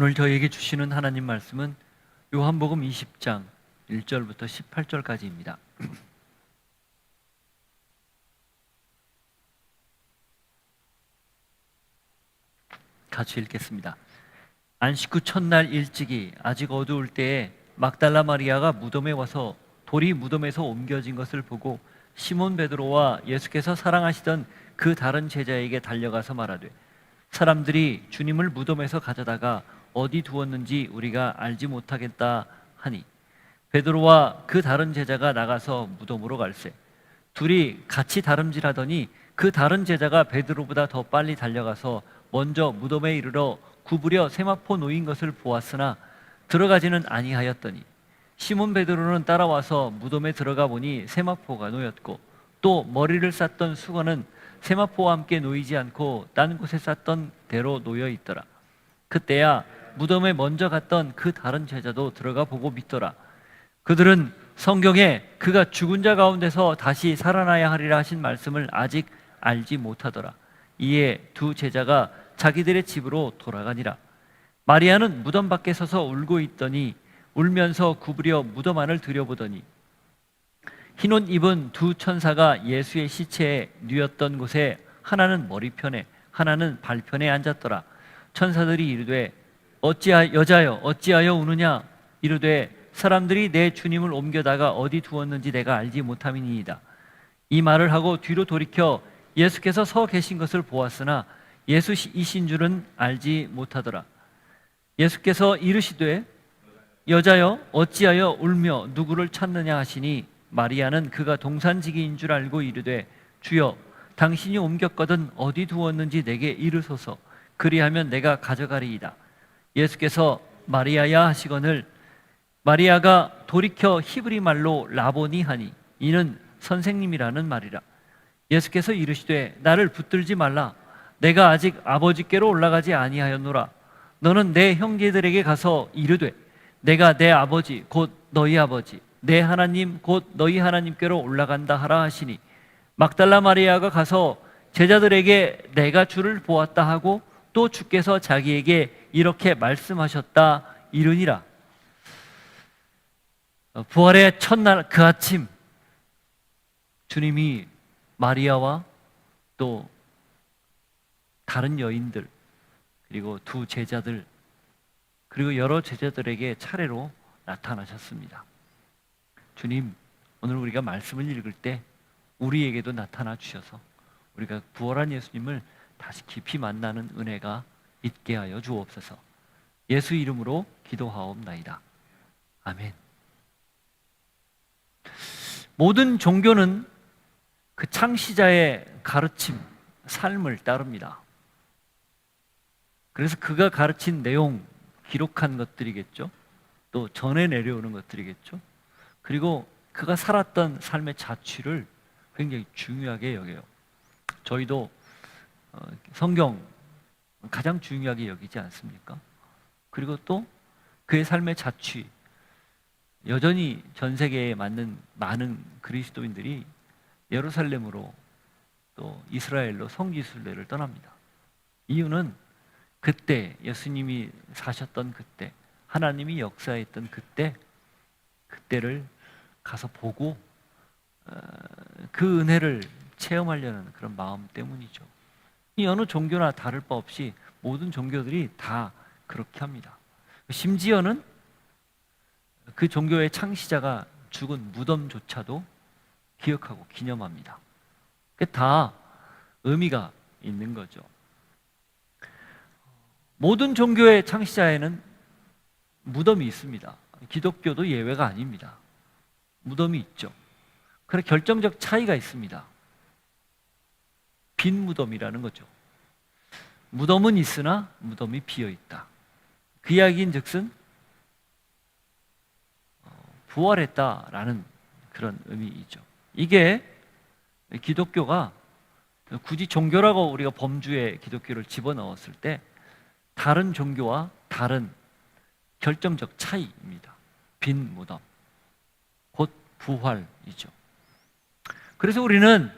오늘 저에게 주시는 하나님 말씀은 요한복음 20장 1절부터 18절까지입니다. 같이 읽겠습니다. 안식 후 첫날 일찍이 아직 어두울 때에 막달라 마리아가 무덤에 와서 돌이 무덤에서 옮겨진 것을 보고 시몬 베드로와 예수께서 사랑하시던 그 다른 제자에게 달려가서 말하되 사람들이 주님을 무덤에서 가져다가 어디 두었는지 우리가 알지 못하겠다 하니 베드로와 그 다른 제자가 나가서 무덤으로 갈새 둘이 같이 다름질하더니 그 다른 제자가 베드로보다 더 빨리 달려가서 먼저 무덤에 이르러 구부려 세마포 놓인 것을 보았으나 들어가지는 아니하였더니 시몬 베드로는 따라와서 무덤에 들어가 보니 세마포가 놓였고 또 머리를 쌌던 수건은 세마포와 함께 놓이지 않고 딴 곳에 쌌던 대로 놓여 있더라. 그때야 무덤에 먼저 갔던 그 다른 제자도 들어가 보고 믿더라. 그들은 성경에 그가 죽은 자 가운데서 다시 살아나야 하리라 하신 말씀을 아직 알지 못하더라. 이에 두 제자가 자기들의 집으로 돌아가니라. 마리아는 무덤 밖에 서서 울고 있더니 울면서 구부려 무덤 안을 들여보더니 흰 옷 입은 두 천사가 예수의 시체에 누였던 곳에 하나는 머리편에 하나는 발편에 앉았더라. 천사들이 이르되 여자여 어찌하여 우느냐 이르되 사람들이 내 주님을 옮겨다가 어디 두었는지 내가 알지 못함이니이다. 이 말을 하고 뒤로 돌이켜 예수께서 서 계신 것을 보았으나 예수이신 줄은 알지 못하더라. 예수께서 이르시되 여자여 어찌하여 울며 누구를 찾느냐 하시니 마리아는 그가 동산지기인 줄 알고 이르되 주여 당신이 옮겼거든 어디 두었는지 내게 이르소서 그리하면 내가 가져가리이다. 예수께서 마리아야 하시거늘 마리아가 돌이켜 히브리 말로 라보니 하니 이는 선생님이라는 말이라. 예수께서 이르시되 나를 붙들지 말라. 내가 아직 아버지께로 올라가지 아니하였노라. 너는 내 형제들에게 가서 이르되 내가 내 아버지 곧 너희 아버지 내 하나님 곧 너희 하나님께로 올라간다 하라 하시니 막달라 마리아가 가서 제자들에게 내가 주를 보았다 하고 또 주께서 자기에게 이렇게 말씀하셨다 이르니라. 부활의 첫날 그 아침 주님이 마리아와 또 다른 여인들 그리고 두 제자들 그리고 여러 제자들에게 차례로 나타나셨습니다. 주님, 오늘 우리가 말씀을 읽을 때 우리에게도 나타나 주셔서 우리가 부활한 예수님을 다시 깊이 만나는 은혜가 있게 하여 주옵소서. 예수 이름으로 기도하옵나이다. 아멘. 모든 종교는 그 창시자의 가르침, 삶을 따릅니다. 그래서 그가 가르친 내용, 기록한 것들이겠죠. 또 전해 내려오는 것들이겠죠. 그리고 그가 살았던 삶의 자취를 굉장히 중요하게 여겨요. 저희도 성경 가장 중요하게 여기지 않습니까? 그리고 또 그의 삶의 자취, 여전히 전 세계에 맞는 많은 그리스도인들이 예루살렘으로 또 이스라엘로 성지순례를 떠납니다. 이유는 그때 예수님이 사셨던 그때 하나님이 역사했던 그때를 가서 보고 그 은혜를 체험하려는 그런 마음 때문이죠. 이 어느 종교나 다를 바 없이 모든 종교들이 다 그렇게 합니다. 심지어는 그 종교의 창시자가 죽은 무덤조차도 기억하고 기념합니다. 그게 다 의미가 있는 거죠. 모든 종교의 창시자에는 무덤이 있습니다. 기독교도 예외가 아닙니다. 무덤이 있죠. 그래 결정적 차이가 있습니다. 빈 무덤이라는 거죠. 무덤은 있으나 무덤이 비어 있다. 그 이야기인 즉슨 부활했다라는 그런 의미이죠. 이게 기독교가 굳이 종교라고 우리가 범주에 기독교를 집어넣었을 때 다른 종교와 다른 결정적 차이입니다. 빈 무덤, 곧 부활이죠. 그래서 우리는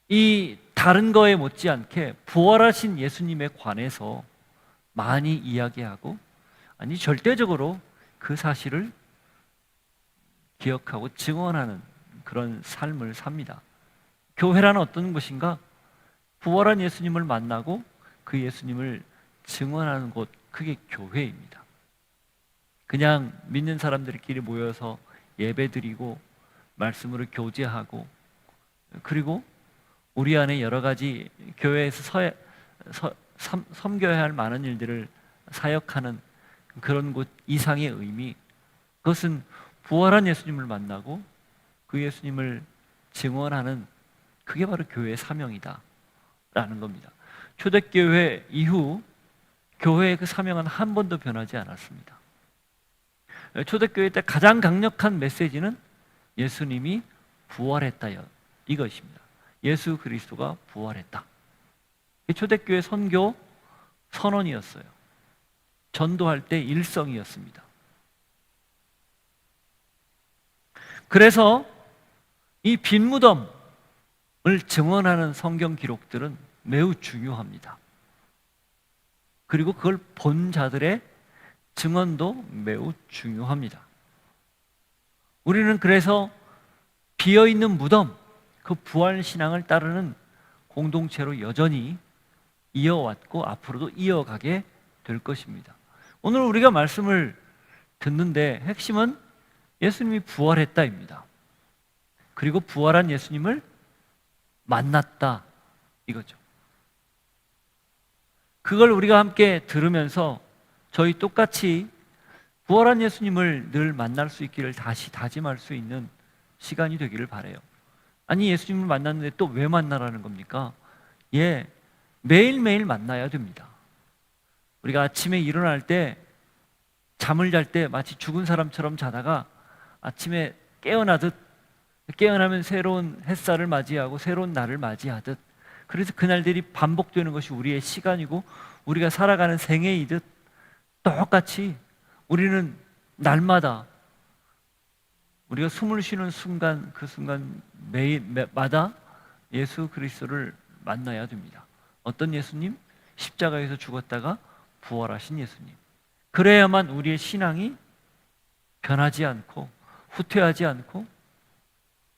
이 다른 거에 못지않게 부활하신 예수님에 관해서 많이 이야기하고, 아니 절대적으로 그 사실을 기억하고 증언하는 그런 삶을 삽니다. 교회라는 어떤 것인가? 부활한 예수님을 만나고 그 예수님을 증언하는 곳, 그게 교회입니다. 그냥 믿는 사람들끼리 모여서 예배드리고 말씀으로 교제하고, 그리고 우리 안에 여러 가지 교회에서 섬겨야 할 많은 일들을 사역하는 그런 곳 이상의 의미, 그것은 부활한 예수님을 만나고 그 예수님을 증언하는, 그게 바로 교회의 사명이다 라는 겁니다. 초대교회 이후 교회의 그 사명은 한 번도 변하지 않았습니다. 초대교회 때 가장 강력한 메시지는 예수님이 부활했다요, 이것입니다. 예수 그리스도가 부활했다. 초대교회 선교 선언이었어요. 전도할 때 일성이었습니다. 그래서 이 빈 무덤을 증언하는 성경 기록들은 매우 중요합니다. 그리고 그걸 본 자들의 증언도 매우 중요합니다. 우리는 그래서 비어있는 무덤, 그 부활신앙을 따르는 공동체로 여전히 이어왔고 앞으로도 이어가게 될 것입니다. 오늘 우리가 말씀을 듣는데 핵심은 예수님이 부활했다입니다. 그리고 부활한 예수님을 만났다, 이거죠. 그걸 우리가 함께 들으면서 저희 똑같이 부활한 예수님을 늘 만날 수 있기를 다시 다짐할 수 있는 시간이 되기를 바라요. 아니, 예수님을 만났는데 또 왜 만나라는 겁니까? 예, 매일매일 만나야 됩니다. 우리가 아침에 일어날 때, 잠을 잘 때 마치 죽은 사람처럼 자다가 아침에 깨어나면 새로운 햇살을 맞이하고 새로운 날을 맞이하듯, 그래서 그날들이 반복되는 것이 우리의 시간이고 우리가 살아가는 생애이듯, 똑같이 우리는 날마다 우리가 숨을 쉬는 순간, 그 순간 매일마다 예수 그리스도를 만나야 됩니다. 어떤 예수님? 십자가에서 죽었다가 부활하신 예수님. 그래야만 우리의 신앙이 변하지 않고 후퇴하지 않고,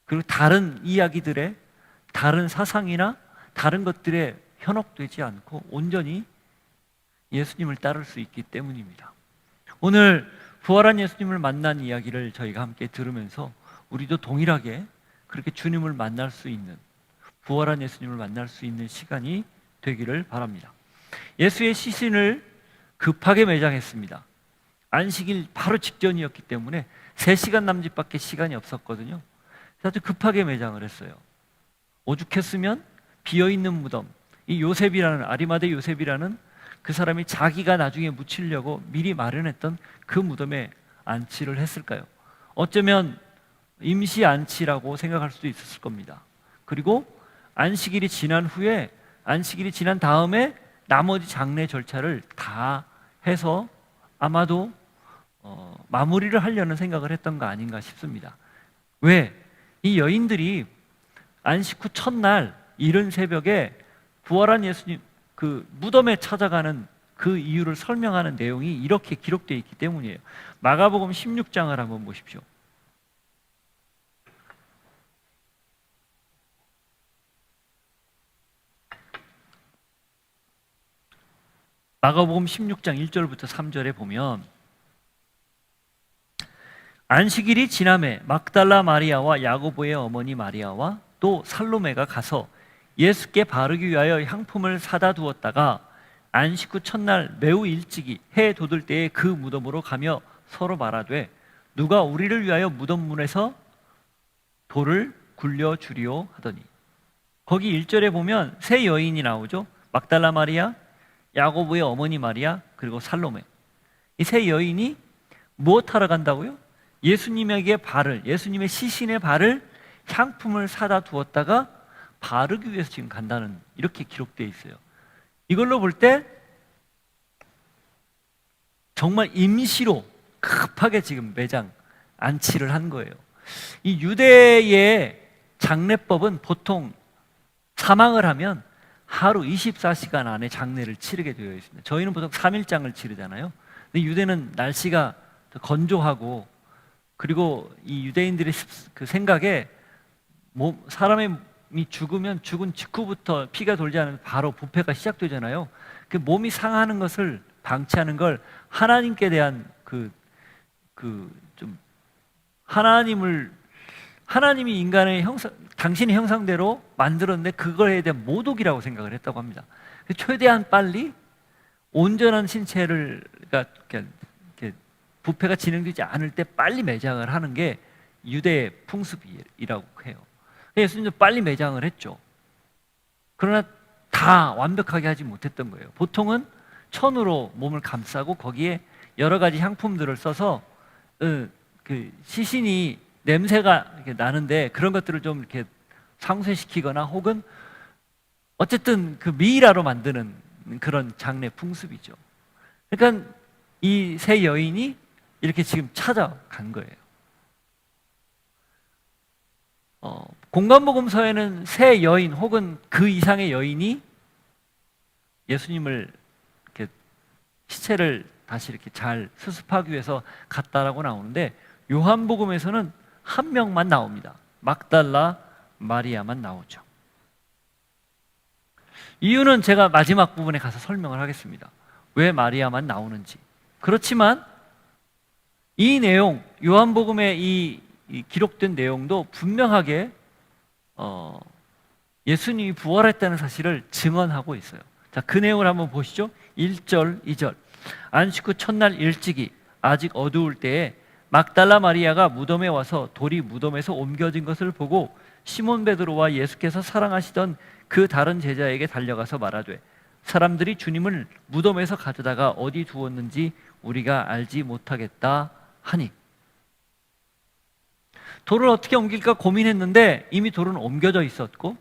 그리고 다른 이야기들의, 다른 사상이나 다른 것들에 현혹되지 않고 온전히 예수님을 따를 수 있기 때문입니다. 오늘 부활한 예수님을 만난 이야기를 저희가 함께 들으면서 우리도 동일하게 그렇게 주님을 만날 수 있는, 부활한 예수님을 만날 수 있는 시간이 되기를 바랍니다. 예수의 시신을 급하게 매장했습니다. 안식일 바로 직전이었기 때문에 3시간 남짓밖에 시간이 없었거든요. 아주 급하게 매장을 했어요. 오죽했으면 비어있는 무덤, 이 요셉이라는, 아리마대 요셉이라는 그 사람이 자기가 나중에 묻히려고 미리 마련했던 그 무덤에 안치를 했을까요? 어쩌면 임시 안치라고 생각할 수도 있었을 겁니다. 그리고 안식일이 지난 후에, 안식일이 지난 다음에 나머지 장례 절차를 다 해서 아마도 마무리를 하려는 생각을 했던 거 아닌가 싶습니다. 왜? 이 여인들이 안식 후 첫날 이른 새벽에 부활한 예수님 그 무덤에 찾아가는 그 이유를 설명하는 내용이 이렇게 기록되어 있기 때문이에요. 마가복음 16장을 한번 보십시오. 마가복음 16장 1절부터 3절에 보면, 안식일이 지남에 막달라 마리아와 야고보의 어머니 마리아와 또 살로메가 가서 예수께 바르기 위하여 향품을 사다 두었다가 안식 후 첫날 매우 일찍이 해 돋을 때에 그 무덤으로 가며 서로 말하되, 누가 우리를 위하여 무덤 문에서 돌을 굴려 주리오 하더니, 거기 1절에 보면 세 여인이 나오죠. 막달라 마리아, 야고보의 어머니 마리아, 그리고 살로메. 이 세 여인이 무엇하러 간다고요? 예수님에게 발을, 예수님의 시신의 발을 향품을 사다 두었다가 바르기 위해서 지금 간다는, 이렇게 기록되어 있어요. 이걸로 볼 때 정말 임시로 급하게 지금 매장 안치를 한 거예요. 이 유대의 장례법은 보통 사망을 하면 하루 24시간 안에 장례를 치르게 되어 있습니다. 저희는 보통 3일장을 치르잖아요. 근데 유대는 날씨가 더 건조하고, 그리고 이 유대인들의 그 생각에 사람이 죽으면 죽은 직후부터 피가 돌지 않으면 바로 부패가 시작되잖아요. 그 몸이 상하는 것을 방치하는 걸 하나님께 대한 좀 하나님이 인간의 당신의 형상대로 만들었는데 그거에 대한 모독이라고 생각을 했다고 합니다. 최대한 빨리 온전한 신체를, 그러니까 이렇게 부패가 진행되지 않을 때 빨리 매장을 하는 게 유대의 풍습이라고 해요. 예수님도 빨리 매장을 했죠. 그러나 다 완벽하게 하지 못했던 거예요. 보통은 천으로 몸을 감싸고 거기에 여러 가지 향품들을 써서 그 시신이 냄새가 이렇게 나는데 그런 것들을 좀 이렇게 상쇄시키거나 혹은 어쨌든 그 미이라로 만드는 그런 장례 풍습이죠. 그러니까 이 세 여인이 이렇게 지금 찾아간 거예요. 공관복음서에는 세 여인 혹은 그 이상의 여인이 예수님을 이렇게 시체를 다시 이렇게 잘 수습하기 위해서 갔다라고 나오는데, 요한복음에서는 한 명만 나옵니다. 막달라 마리아만 나오죠. 이유는 제가 마지막 부분에 가서 설명을 하겠습니다. 왜 마리아만 나오는지. 그렇지만 이 내용, 요한복음에 이 기록된 내용도 분명하게 예수님이 부활했다는 사실을 증언하고 있어요. 자, 그 내용을 한번 보시죠. 1절, 2절. 안식 후 첫날 일찍이 아직 어두울 때에 막달라 마리아가 무덤에 와서 돌이 무덤에서 옮겨진 것을 보고 시몬 베드로와 예수께서 사랑하시던 그 다른 제자에게 달려가서 말하되, 사람들이 주님을 무덤에서 가져다가 어디 두었는지 우리가 알지 못하겠다 하니. 돌을 어떻게 옮길까 고민했는데 이미 돌은 옮겨져 있었고,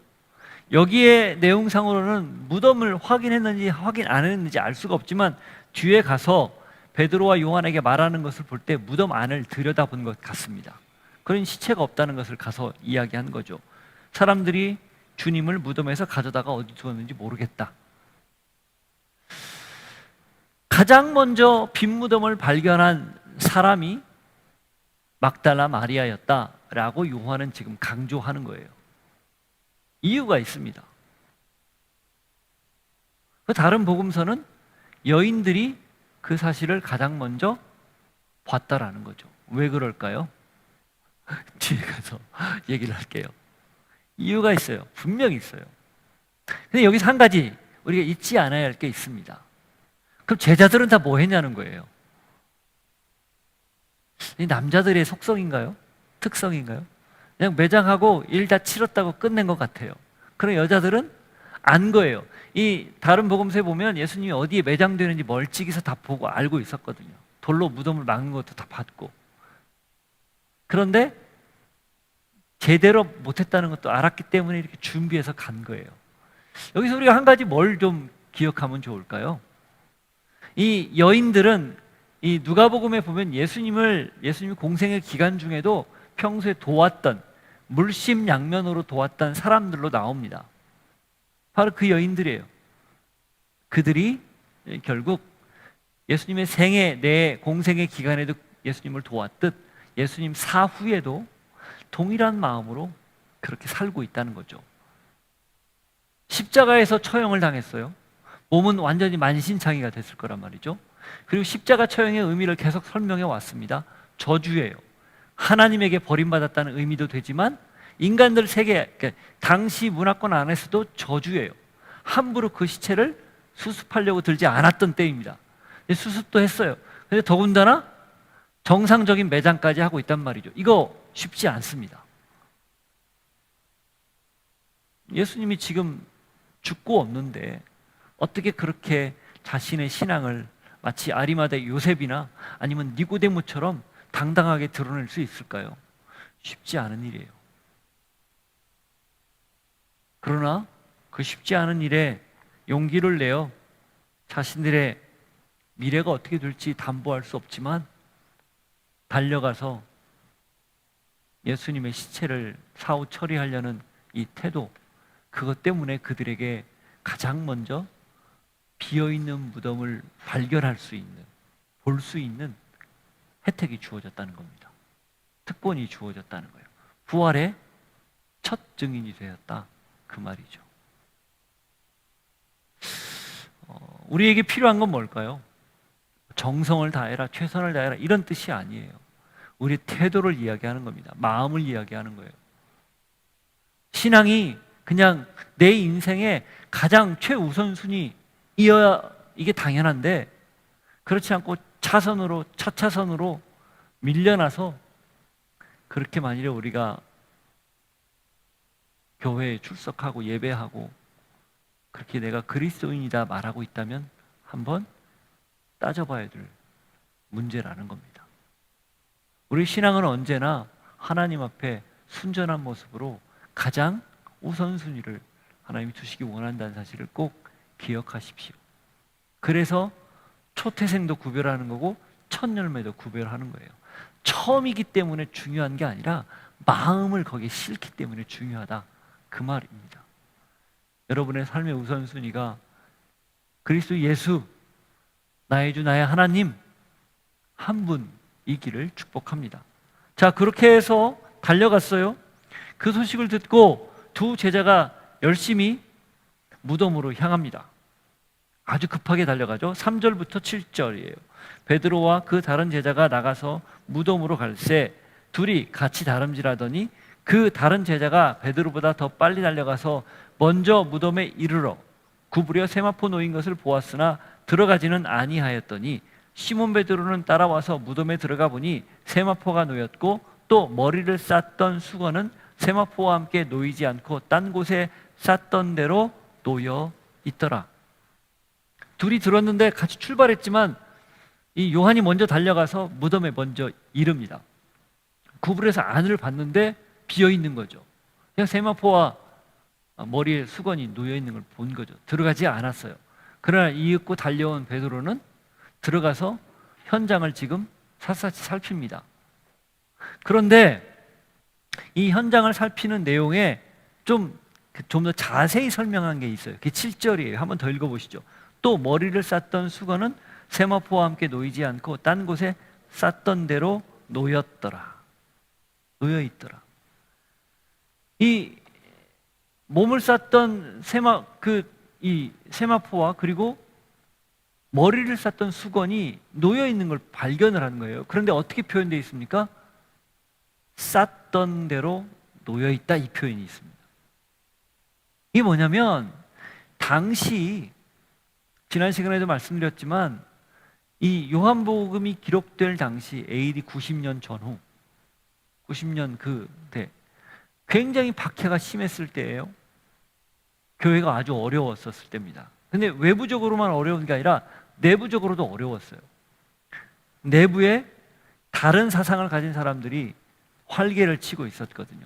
여기에 내용상으로는 무덤을 확인했는지 확인 안 했는지 알 수가 없지만 뒤에 가서 베드로와 요한에게 말하는 것을 볼 때 무덤 안을 들여다본 것 같습니다. 그런 시체가 없다는 것을 가서 이야기한 거죠. 사람들이 주님을 무덤에서 가져다가 어디 두었는지 모르겠다. 가장 먼저 빈 무덤을 발견한 사람이 막달라 마리아였다라고 요한은 지금 강조하는 거예요. 이유가 있습니다. 그 다른 복음서는 여인들이 그 사실을 가장 먼저 봤다라는 거죠. 왜 그럴까요? 뒤에 가서 얘기를 할게요. 이유가 있어요. 분명히 있어요. 근데 여기서 한 가지 우리가 잊지 않아야 할 게 있습니다. 그럼 제자들은 다 뭐 했냐는 거예요. 이 남자들의 속성인가요? 특성인가요? 그냥 매장하고 일 다 치렀다고 끝낸 것 같아요. 그럼 여자들은 안 거예요. 이 다른 복음서에 보면 예수님이 어디에 매장되는지 멀찍이서 다 보고 알고 있었거든요. 돌로 무덤을 막는 것도 다 봤고. 그런데 제대로 못했다는 것도 알았기 때문에 이렇게 준비해서 간 거예요. 여기서 우리가 한 가지 뭘 좀 기억하면 좋을까요? 이 여인들은 이 누가복음에 보면 예수님 공생의 기간 중에도 평소에 도왔던, 물심양면으로 도왔던 사람들로 나옵니다. 바로 그 여인들이에요. 그들이 결국 예수님의 내 공생의 기간에도 예수님을 도왔듯 예수님 사후에도 동일한 마음으로 그렇게 살고 있다는 거죠. 십자가에서 처형을 당했어요. 몸은 완전히 만신창이가 됐을 거란 말이죠. 그리고 십자가 처형의 의미를 계속 설명해 왔습니다. 저주예요. 하나님에게 버림받았다는 의미도 되지만 인간들 세계, 그러니까 당시 문화권 안에서도 저주예요. 함부로 그 시체를 수습하려고 들지 않았던 때입니다. 수습도 했어요. 근데 더군다나 정상적인 매장까지 하고 있단 말이죠. 이거 쉽지 않습니다. 예수님이 지금 죽고 없는데 어떻게 그렇게 자신의 신앙을 마치 아리마대 요셉이나 아니면 니고데모처럼 당당하게 드러낼 수 있을까요? 쉽지 않은 일이에요. 그러나 그 쉽지 않은 일에 용기를 내어 자신들의 미래가 어떻게 될지 담보할 수 없지만 달려가서 예수님의 시체를 사후 처리하려는 이 태도, 그것 때문에 그들에게 가장 먼저 비어있는 무덤을 발견할 수 있는, 볼 수 있는 혜택이 주어졌다는 겁니다. 특권이 주어졌다는 거예요. 부활의 첫 증인이 되었다, 그 말이죠. 우리에게 필요한 건 뭘까요? 정성을 다해라, 최선을 다해라, 이런 뜻이 아니에요. 우리의 태도를 이야기하는 겁니다. 마음을 이야기하는 거예요. 신앙이 그냥 내 인생의 가장 최우선순위이어야 이게 당연한데, 그렇지 않고 차선으로, 차차선으로 밀려나서 그렇게 만일에 우리가 교회에 출석하고 예배하고 그렇게 내가 그리스도인이다 말하고 있다면 한번 따져봐야 될 문제라는 겁니다. 우리 신앙은 언제나 하나님 앞에 순전한 모습으로 가장 우선순위를 하나님이 두시기 원한다는 사실을 꼭 기억하십시오. 그래서 초태생도 구별하는 거고 첫 열매도 구별하는 거예요. 처음이기 때문에 중요한 게 아니라 마음을 거기에 싣기 때문에 중요하다, 그 말입니다. 여러분의 삶의 우선순위가 그리스도 예수, 나의 주 나의 하나님 한 분이기를 축복합니다. 자, 그렇게 해서 달려갔어요. 그 소식을 듣고 두 제자가 열심히 무덤으로 향합니다. 아주 급하게 달려가죠. 3절부터 7절이에요. 베드로와 그 다른 제자가 나가서 무덤으로 갈새 둘이 같이 다름질하더니 그 다른 제자가 베드로보다 더 빨리 달려가서 먼저 무덤에 이르러 구부려 세마포 놓인 것을 보았으나 들어가지는 아니하였더니 시몬 베드로는 따라와서 무덤에 들어가 보니 세마포가 놓였고 또 머리를 쌌던 수건은 세마포와 함께 놓이지 않고 딴 곳에 쌌던 대로 놓여 있더라. 둘이 들었는데 같이 출발했지만 이 요한이 먼저 달려가서 무덤에 먼저 이릅니다. 구부려서 안을 봤는데 비어 있는 거죠. 그냥 세마포와 머리에 수건이 놓여 있는 걸 본 거죠. 들어가지 않았어요. 그러나 이윽고 달려온 베드로는 들어가서 현장을 지금 샅샅이 살핍니다. 그런데 이 현장을 살피는 내용에 좀 더 자세히 설명한 게 있어요. 그게 7절이에요. 한번 더 읽어보시죠. 또 머리를 쌌던 수건은 세마포와 함께 놓이지 않고 딴 곳에 쌌던 대로 놓였더라. 놓여있더라. 이 몸을 쌌던 세마포와 그리고 머리를 쌌던 수건이 놓여있는 걸 발견을 한 거예요. 그런데 어떻게 표현되어 있습니까? 쌌던 대로 놓여있다, 이 표현이 있습니다. 이게 뭐냐면 당시 지난 시간에도 말씀드렸지만 이 요한복음이 기록될 당시 AD 90년 전후 90년 그때 굉장히 박해가 심했을 때예요. 교회가 아주 어려웠었을 때입니다. 근데 외부적으로만 어려운 게 아니라 내부적으로도 어려웠어요. 내부에 다른 사상을 가진 사람들이 활개를 치고 있었거든요.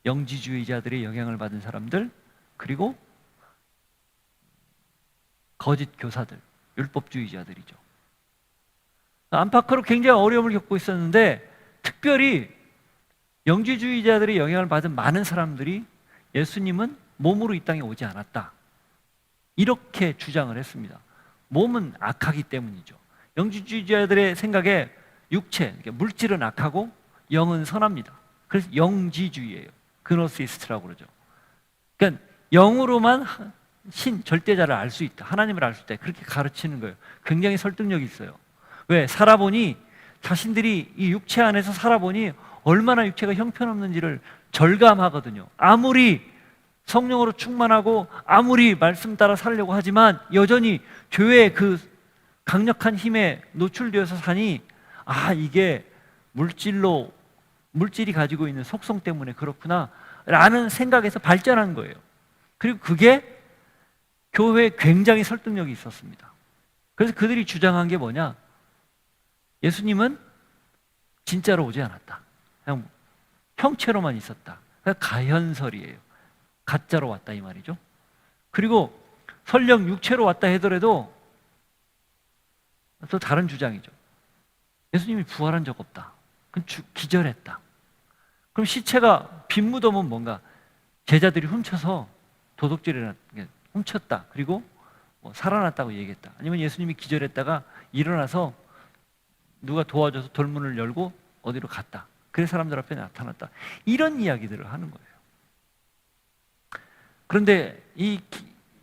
영지주의자들의 영향을 받은 사람들, 그리고 거짓 교사들, 율법주의자들이죠. 안팎으로 굉장히 어려움을 겪고 있었는데 특별히 영지주의자들의 영향을 받은 많은 사람들이 예수님은 몸으로 이 땅에 오지 않았다, 이렇게 주장을 했습니다. 몸은 악하기 때문이죠. 영지주의자들의 생각에 육체, 물질은 악하고 영은 선합니다. 그래서 영지주의예요. 그노시스트라고 그러죠. 그러니까 영으로만 절대자를 알 수 있다, 하나님을 알 수 있다, 그렇게 가르치는 거예요. 굉장히 설득력이 있어요. 왜? 살아보니 자신들이 이 육체 안에서 살아보니 얼마나 육체가 형편없는지를 절감하거든요. 아무리 성령으로 충만하고 아무리 말씀 따라 살려고 하지만 여전히 죄의 그 강력한 힘에 노출되어서 사니 이게 물질이 가지고 있는 속성 때문에 그렇구나 라는 생각에서 발전한 거예요. 그리고 그게 교회에 굉장히 설득력이 있었습니다. 그래서 그들이 주장한 게 뭐냐? 예수님은 진짜로 오지 않았다, 그냥 형체로만 있었다. 가현설이에요. 가짜로 왔다, 이 말이죠. 그리고 설령 육체로 왔다 하더라도 또 다른 주장이죠. 예수님이 부활한 적 없다, 그건 기절했다. 그럼 시체가 빈 무덤은 뭔가? 제자들이 훔쳐서 도둑질이나 훔쳤다. 그리고 살아났다고 얘기했다. 아니면 예수님이 기절했다가 일어나서 누가 도와줘서 돌문을 열고 어디로 갔다. 그래서 사람들 앞에 나타났다. 이런 이야기들을 하는 거예요. 그런데 이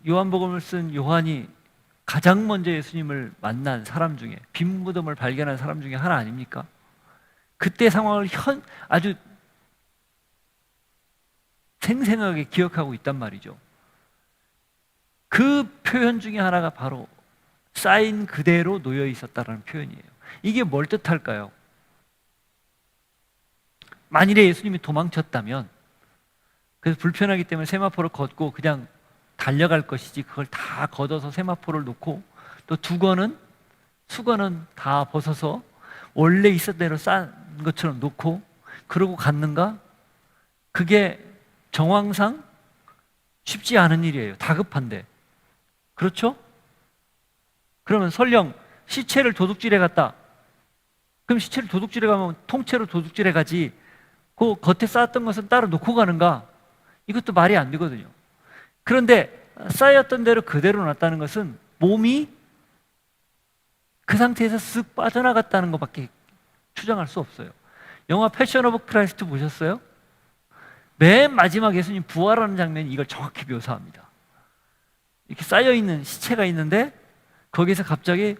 요한복음을 쓴 요한이 가장 먼저 예수님을 만난 사람 중에, 빈 무덤을 발견한 사람 중에 하나 아닙니까? 그때 상황을 아주 생생하게 기억하고 있단 말이죠. 그 표현 중에 하나가 바로 쌓인 그대로 놓여 있었다라는 표현이에요. 이게 뭘 뜻할까요? 만일에 예수님이 도망쳤다면, 그래서 불편하기 때문에 세마포를 걷고 그냥 달려갈 것이지, 그걸 다 걷어서 세마포를 놓고 또 수건은 다 벗어서 원래 있었던 대로 싼 것처럼 놓고 그러고 갔는가? 그게 정황상 쉽지 않은 일이에요. 다급한데. 그렇죠? 그러면 설령 시체를 도둑질해 갔다. 그럼 시체를 도둑질해 가면 통째로 도둑질해 가지, 그 겉에 쌓았던 것은 따로 놓고 가는가? 이것도 말이 안 되거든요. 그런데 쌓였던 대로 그대로 놨다는 것은 몸이 그 상태에서 쓱 빠져나갔다는 것밖에 추정할 수 없어요. 영화 패션 오브 크라이스트 보셨어요? 맨 마지막 예수님 부활하는 장면이 이걸 정확히 묘사합니다. 이렇게 쌓여있는 시체가 있는데 거기서 갑자기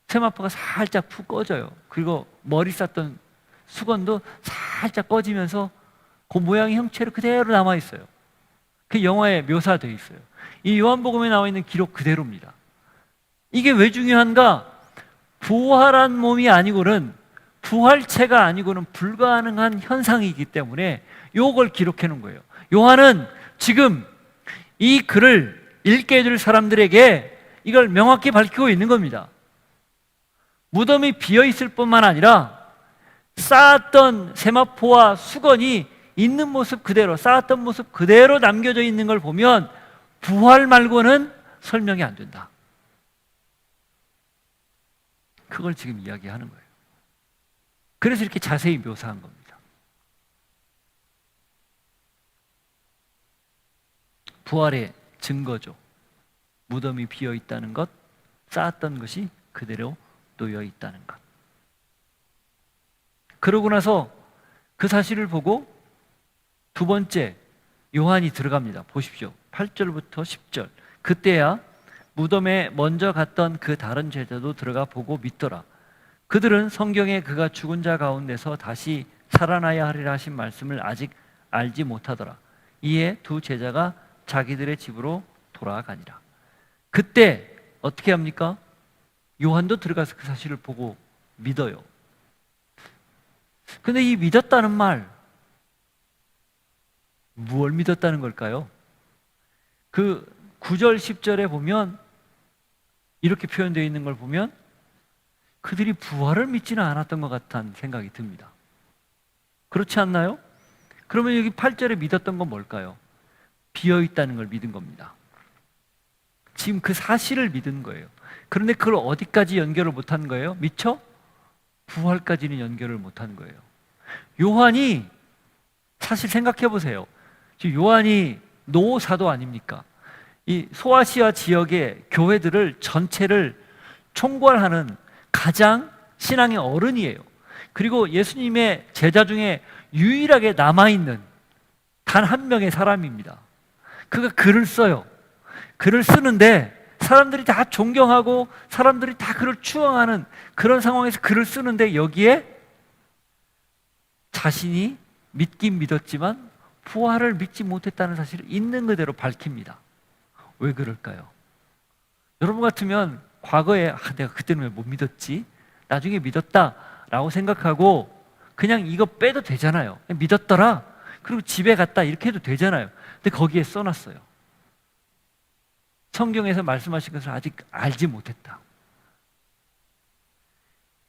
세마포가 살짝 푹 꺼져요. 그리고 머리 쌌던 수건도 살짝 꺼지면서 그 모양의 형체로 그대로 남아있어요. 그 영화에 묘사되어 있어요. 이 요한복음에 나와 있는 기록 그대로입니다. 이게 왜 중요한가? 부활한 몸이 아니고는, 부활체가 아니고는 불가능한 현상이기 때문에 요걸 기록해 놓은 거예요. 요한은 지금 이 글을 읽게 해줄 사람들에게 이걸 명확히 밝히고 있는 겁니다. 무덤이 비어있을 뿐만 아니라 쌓았던 세마포와 수건이 있는 모습 그대로, 쌓았던 모습 그대로 남겨져 있는 걸 보면 부활 말고는 설명이 안 된다. 그걸 지금 이야기하는 거예요. 그래서 이렇게 자세히 묘사한 겁니다. 부활의 증거죠. 무덤이 비어 있다는 것, 쌓았던 것이 그대로 놓여 있다는 것. 그러고 나서 그 사실을 보고 두 번째 요한이 들어갑니다. 보십시오. 8절부터 10절. 그때야 무덤에 먼저 갔던 그 다른 제자도 들어가 보고 믿더라. 그들은 성경에 그가 죽은 자 가운데서 다시 살아나야 하리라 하신 말씀을 아직 알지 못하더라. 이에 두 제자가 자기들의 집으로 돌아가니라. 그때 어떻게 합니까? 요한도 들어가서 그 사실을 보고 믿어요. 근데 이 믿었다는 말, 무엇을 믿었다는 걸까요? 그 9절 10절에 보면 이렇게 표현되어 있는 걸 보면 그들이 부활을 믿지는 않았던 것 같다는 생각이 듭니다. 그렇지 않나요? 그러면 여기 8절에 믿었던 건 뭘까요? 비어있다는 걸 믿은 겁니다. 지금 그 사실을 믿은 거예요. 그런데 그걸 어디까지 연결을 못한 거예요? 미처 부활까지는 연결을 못한 거예요. 요한이, 사실 생각해 보세요. 요한이 노사도 아닙니까? 이 소아시아 지역의 교회들을 전체를 총괄하는 가장 신앙의 어른이에요. 그리고 예수님의 제자 중에 유일하게 남아있는 단 한 명의 사람입니다. 그가 글을 써요. 글을 쓰는데 사람들이 다 존경하고 사람들이 다 그를 추앙하는 그런 상황에서 글을 쓰는데 여기에 자신이 믿긴 믿었지만 부활을 믿지 못했다는 사실을 있는 그대로 밝힙니다. 왜 그럴까요? 여러분 같으면 과거에 내가 그때는 왜 못 믿었지? 나중에 믿었다라고 생각하고 그냥 이거 빼도 되잖아요. 그냥 믿었더라. 그리고 집에 갔다 이렇게 해도 되잖아요. 근데 거기에 써놨어요. 성경에서 말씀하신 것을 아직 알지 못했다.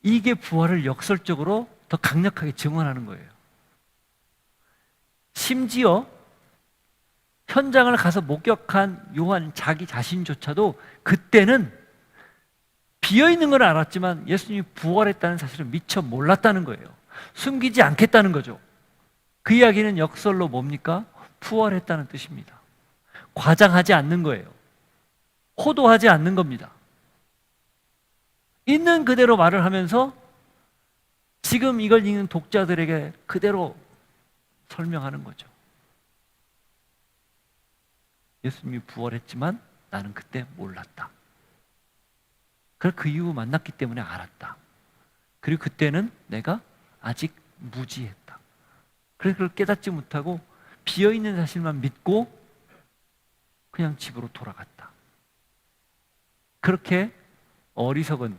이게 부활을 역설적으로 더 강력하게 증언하는 거예요. 심지어 현장을 가서 목격한 요한 자기 자신조차도 그때는 비어있는 걸 알았지만 예수님이 부활했다는 사실을 미처 몰랐다는 거예요. 숨기지 않겠다는 거죠. 그 이야기는 역설로 뭡니까? 부활했다는 뜻입니다. 과장하지 않는 거예요. 호도하지 않는 겁니다. 있는 그대로 말을 하면서 지금 이걸 읽는 독자들에게 그대로 설명하는 거죠. 예수님이 부활했지만 나는 그때 몰랐다. 그 이후 만났기 때문에 알았다. 그리고 그때는 내가 아직 무지했다. 그래서 그걸 깨닫지 못하고 비어있는 사실만 믿고 그냥 집으로 돌아갔다. 그렇게 어리석은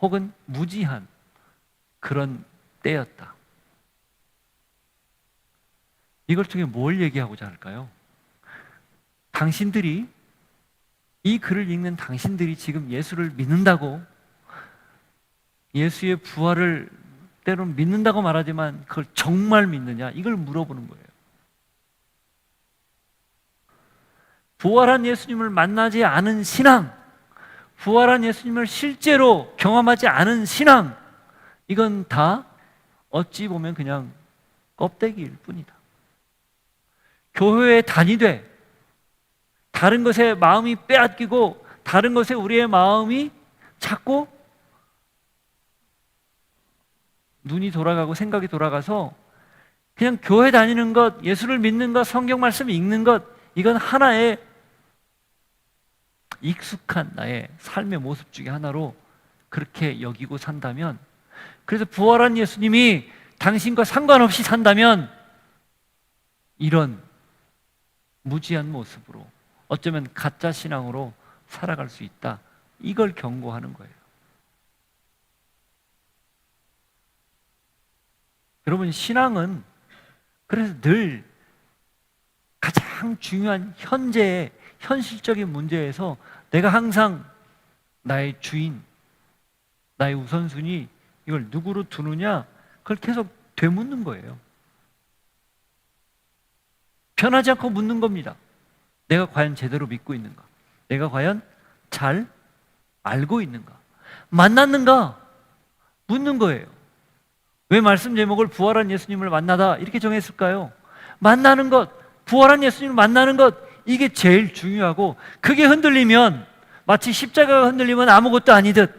혹은 무지한 그런 때였다. 이걸 통해 뭘 얘기하고자 할까요? 당신들이, 이 글을 읽는 당신들이 지금 예수를 믿는다고, 예수의 부활을 때로는 믿는다고 말하지만 그걸 정말 믿느냐? 이걸 물어보는 거예요. 부활한 예수님을 만나지 않은 신앙, 부활한 예수님을 실제로 경험하지 않은 신앙, 이건 다 어찌 보면 그냥 껍데기일 뿐이다. 교회에 다니되 다른 것에 마음이 빼앗기고 다른 것에 우리의 마음이 자꾸 눈이 돌아가고 생각이 돌아가서 그냥 교회 다니는 것, 예수를 믿는 것, 성경 말씀 읽는 것, 이건 하나의 익숙한 나의 삶의 모습 중에 하나로 그렇게 여기고 산다면, 그래서 부활한 예수님이 당신과 상관없이 산다면 이런 무지한 모습으로, 어쩌면 가짜 신앙으로 살아갈 수 있다. 이걸 경고하는 거예요. 여러분, 신앙은 그래서 늘 가장 중요한 현재의 현실적인 문제에서 내가 항상 나의 주인, 나의 우선순위, 이걸 누구로 두느냐, 그걸 계속 되묻는 거예요. 변하지 않고 묻는 겁니다. 내가 과연 제대로 믿고 있는가? 내가 과연 잘 알고 있는가? 만났는가? 묻는 거예요. 왜 말씀 제목을 부활한 예수님을 만나다 이렇게 정했을까요? 만나는 것, 부활한 예수님을 만나는 것, 이게 제일 중요하고, 그게 흔들리면 마치 십자가가 흔들리면 아무것도 아니듯,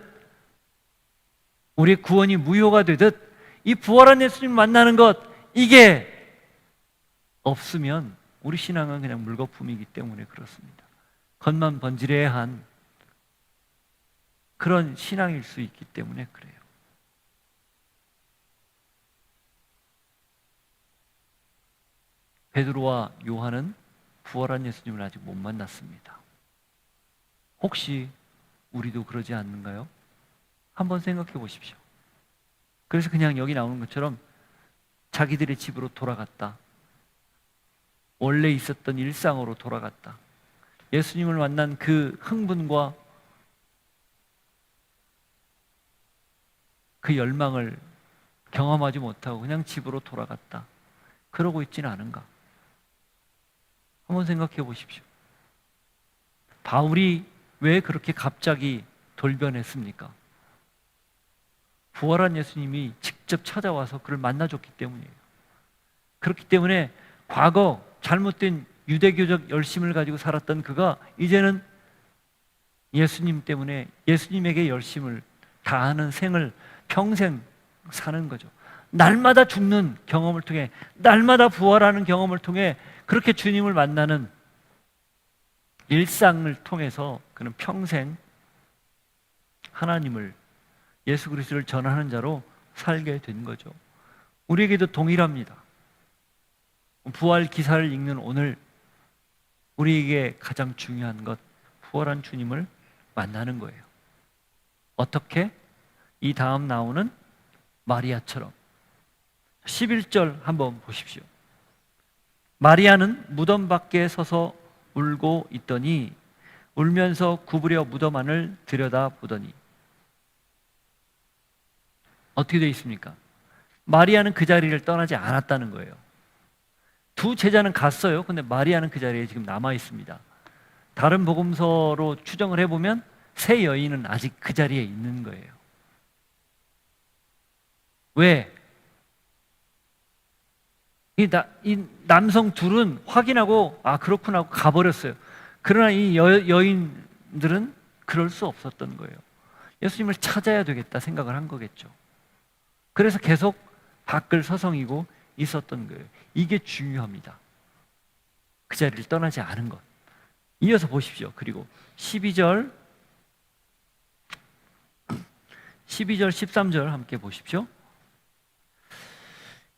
우리의 구원이 무효가 되듯, 이 부활한 예수님을 만나는 것, 이게 없으면 우리 신앙은 그냥 물거품이기 때문에 그렇습니다. 겉만 번지르한 그런 신앙일 수 있기 때문에 그래요. 베드로와 요한은 부활한 예수님을 아직 못 만났습니다. 혹시 우리도 그러지 않는가요? 한번 생각해 보십시오. 그래서 그냥 여기 나오는 것처럼 자기들의 집으로 돌아갔다. 원래 있었던 일상으로 돌아갔다. 예수님을 만난 그 흥분과 그 열망을 경험하지 못하고 그냥 집으로 돌아갔다. 그러고 있지는 않은가? 한번 생각해 보십시오. 바울이 왜 그렇게 갑자기 돌변했습니까? 부활한 예수님이 직접 찾아와서 그를 만나줬기 때문이에요. 그렇기 때문에 과거 잘못된 유대교적 열심을 가지고 살았던 그가 이제는 예수님 때문에 예수님에게 열심을 다하는 생을 평생 사는 거죠. 날마다 죽는 경험을 통해, 날마다 부활하는 경험을 통해 그렇게 주님을 만나는 일상을 통해서 그는 평생 하나님을, 예수 그리스도를 전하는 자로 살게 된 거죠. 우리에게도 동일합니다. 부활 기사를 읽는 오늘 우리에게 가장 중요한 것, 부활한 주님을 만나는 거예요. 어떻게? 이 다음 나오는 마리아처럼. 11절 한번 보십시오. 마리아는 무덤 밖에 서서 울고 있더니 울면서 구부려 무덤 안을 들여다보더니, 어떻게 되어 있습니까? 마리아는 그 자리를 떠나지 않았다는 거예요. 두 제자는 갔어요. 근데 마리아는 그 자리에 지금 남아 있습니다. 다른 복음서로 추정을 해보면 세 여인은 아직 그 자리에 있는 거예요. 왜? 이 남성 둘은 확인하고 아 그렇구나 하고 가버렸어요. 그러나 이 여인 사람들은 그럴 수 없었던 거예요. 예수님을 찾아야 되겠다 생각을 한 거겠죠. 그래서 계속 밖을 서성이고 있었던 거예요. 이게 중요합니다. 그 자리를 떠나지 않은 것. 이어서 보십시오. 그리고 12절 13절 함께 보십시오.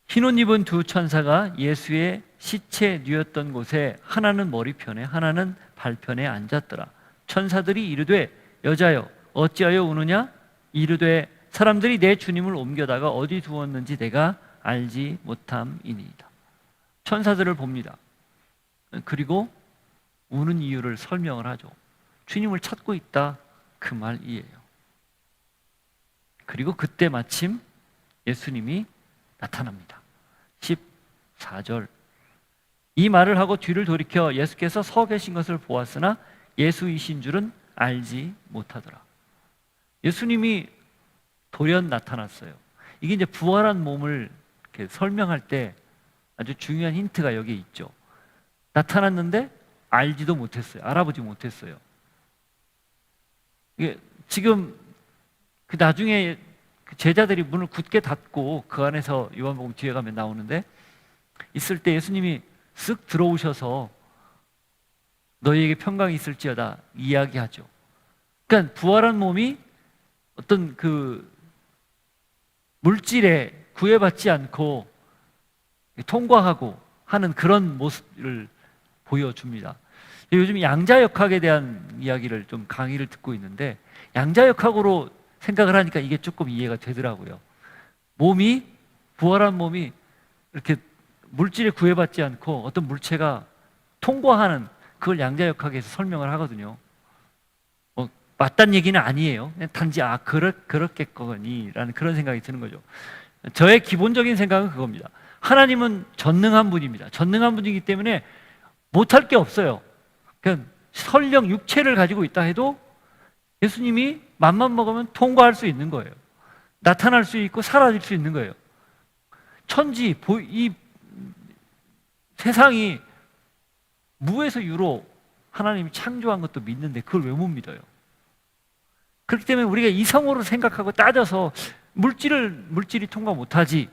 흰옷 입은 두 천사가 예수의 시체 누웠던 곳에 하나는 머리편에 하나는 발편에 앉았더라. 천사들이 이르되 여자여 어찌하여 우느냐? 이르되 사람들이 내 주님을 옮겨다가 어디 두었는지 내가 알지 못함이니이다. 천사들을 봅니다. 그리고 우는 이유를 설명을 하죠. 주님을 찾고 있다, 그 말이에요. 그리고 그때 마침 예수님이 나타납니다. 14절. 이 말을 하고 뒤를 돌이켜 예수께서 서 계신 것을 보았으나 예수이신 줄은 알지 못하더라. 예수님이 돌연 나타났어요. 이게 이제 부활한 몸을 이렇게 설명할 때 아주 중요한 힌트가 여기 있죠. 나타났는데 알지도 못했어요. 알아보지 못했어요. 이게 지금 그 나중에 제자들이 문을 굳게 닫고 그 안에서 요한복음 뒤에 가면 나오는데 있을 때 예수님이 쓱 들어오셔서 너희에게 평강이 있을지어다 이야기하죠. 그러니까 부활한 몸이 어떤 그 물질에 구애받지 않고 통과하고 하는 그런 모습을 보여줍니다. 요즘 양자역학에 대한 이야기를 좀 강의를 듣고 있는데 양자역학으로 생각을 하니까 이게 조금 이해가 되더라고요. 몸이 부활한 몸이 이렇게 물질에 구애받지 않고 어떤 물체가 통과하는 그걸 양자역학에서 설명을 하거든요. 맞다는 얘기는 아니에요. 그냥 단지 그렇겠거니라는 그런 생각이 드는 거죠. 저의 기본적인 생각은 그겁니다. 하나님은 전능한 분입니다. 전능한 분이기 때문에 못할 게 없어요. 그냥 설령 육체를 가지고 있다 해도 예수님이 맘만 먹으면 통과할 수 있는 거예요. 나타날 수 있고 사라질 수 있는 거예요. 천지, 이 세상이 무에서 유로 하나님이 창조한 것도 믿는데 그걸 왜 못 믿어요? 그렇기 때문에 우리가 이성으로 생각하고 따져서 물질이 통과 못하지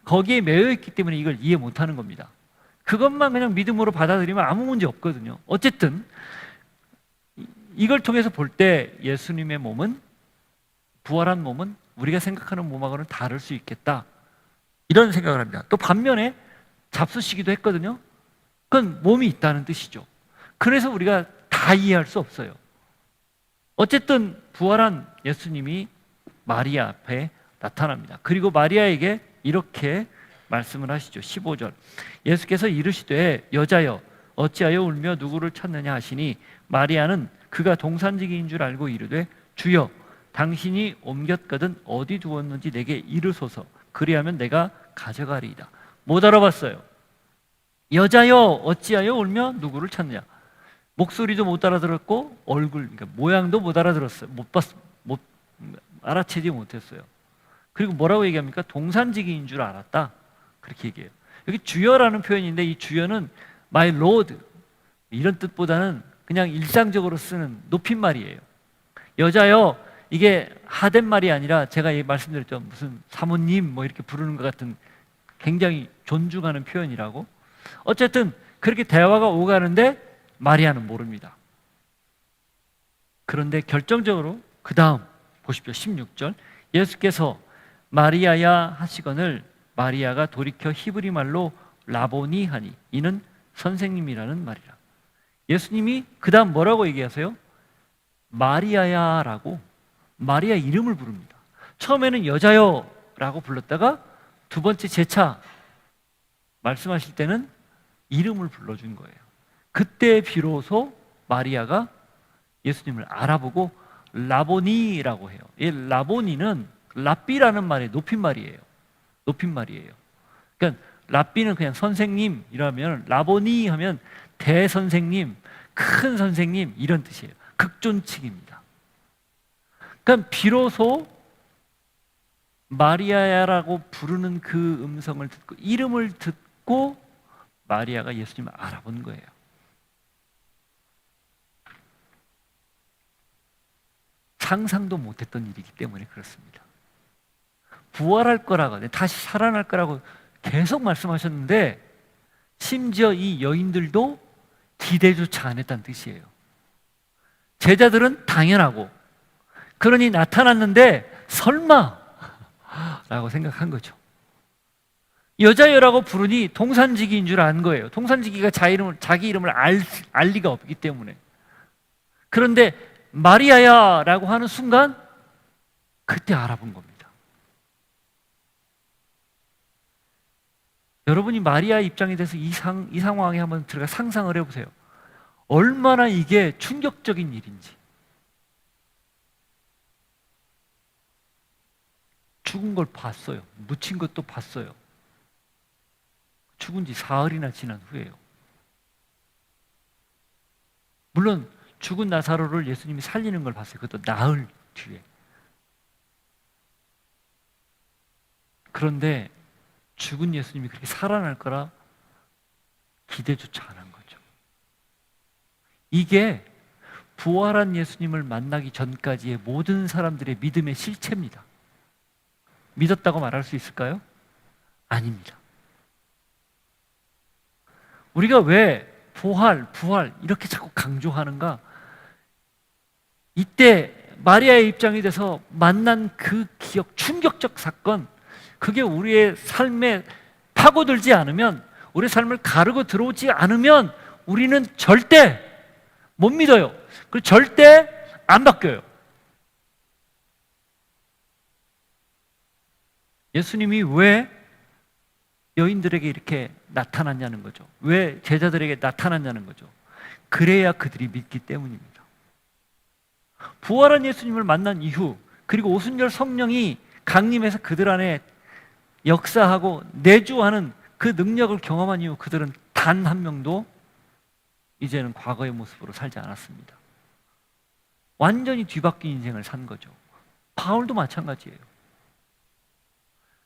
거기에 매여 있기 때문에 이걸 이해 못하는 겁니다. 그것만 그냥 믿음으로 받아들이면 아무 문제 없거든요. 어쨌든 이걸 통해서 볼 때 예수님의 몸은 부활한 몸은 우리가 생각하는 몸하고는 다를 수 있겠다 이런 생각을 합니다. 또 반면에 잡수시기도 했거든요. 그건 몸이 있다는 뜻이죠. 그래서 우리가 다 이해할 수 없어요. 어쨌든 부활한 예수님이 마리아 앞에 나타납니다. 그리고 마리아에게 이렇게 말씀을 하시죠. 15절. 예수께서 이르시되 여자여 어찌하여 울며 누구를 찾느냐 하시니 마리아는 그가 동산지기인 줄 알고 이르되 주여 당신이 옮겼거든 어디 두었는지 내게 이르소서 그리하면 내가 가져가리이다. 못 알아봤어요. 여자여 어찌하여 울며 누구를 찾느냐. 목소리도 못 알아들었고 얼굴 그러니까 모양도 못 알아들었어요. 못 알아채지 못했어요. 그리고 뭐라고 얘기합니까? 동산지기인 줄 알았다. 그렇게 얘기해요. 여기 주여라는 표현인데 이 주여는 my lord 이런 뜻보다는 그냥 일상적으로 쓰는 높임말이에요. 여자여 이게 하된 말이 아니라 제가 말씀드렸죠. 무슨 사모님 뭐 이렇게 부르는 것 같은 굉장히 존중하는 표현이라고. 어쨌든 그렇게 대화가 오가는데 마리아는 모릅니다. 그런데 결정적으로 그 다음 보십시오. 16절 예수께서 마리아야 하시거늘 마리아가 돌이켜 히브리 말로 라보니 하니 이는 선생님이라는 말이라. 예수님이 그 다음 뭐라고 얘기하세요? 마리아야 라고 마리아 이름을 부릅니다. 처음에는 여자여 라고 불렀다가 두 번째 재차 말씀하실 때는 이름을 불러준 거예요. 그때 비로소 마리아가 예수님을 알아보고 라보니라고 해요. 이 라보니는 랍비라는 말의 높임말이에요. 높임말이에요. 그러니까 랍비는 그냥 선생님이라면 라보니 하면 대선생님, 큰 선생님 이런 뜻이에요. 극존칭입니다. 그러니까 비로소 마리아야라고 부르는 그 음성을 듣고 이름을 듣고 마리아가 예수님을 알아본 거예요. 상상도 못했던 일이기 때문에 그렇습니다. 부활할 거라고, 다시 살아날 거라고 계속 말씀하셨는데 심지어 이 여인들도 기대조차 안 했다는 뜻이에요. 제자들은 당연하고, 그러니 나타났는데 설마 라고 생각한 거죠. 여자여라고 부르니 동산지기인 줄 안 거예요. 동산지기가 자기 이름을 알 리가 없기 때문에. 그런데 마리아야 라고 하는 순간 그때 알아본 겁니다. 여러분이 마리아의 입장에 대해서 이 상황에 한번 들어가 상상을 해보세요. 얼마나 이게 충격적인 일인지. 죽은 걸 봤어요. 묻힌 것도 봤어요. 죽은 지 사흘이나 지난 후에요. 물론 죽은 나사로를 예수님이 살리는 걸 봤어요. 그것도 나흘 뒤에. 그런데 죽은 예수님이 그렇게 살아날 거라 기대조차 안 한 거죠. 이게 부활한 예수님을 만나기 전까지의 모든 사람들의 믿음의 실체입니다. 믿었다고 말할 수 있을까요? 아닙니다. 우리가 왜 부활 이렇게 자꾸 강조하는가? 이때 마리아의 입장이 돼서 만난 그 기억, 충격적 사건, 그게 우리의 삶에 파고들지 않으면, 우리의 삶을 가르고 들어오지 않으면 우리는 절대 못 믿어요. 그리고 절대 안 바뀌어요. 예수님이 왜 여인들에게 이렇게 나타났냐는 거죠. 왜 제자들에게 나타났냐는 거죠. 그래야 그들이 믿기 때문입니다. 부활한 예수님을 만난 이후, 그리고 오순절 성령이 강림해서 그들 안에 역사하고 내주하는 그 능력을 경험한 이후 그들은 단 한 명도 이제는 과거의 모습으로 살지 않았습니다. 완전히 뒤바뀐 인생을 산 거죠. 바울도 마찬가지예요.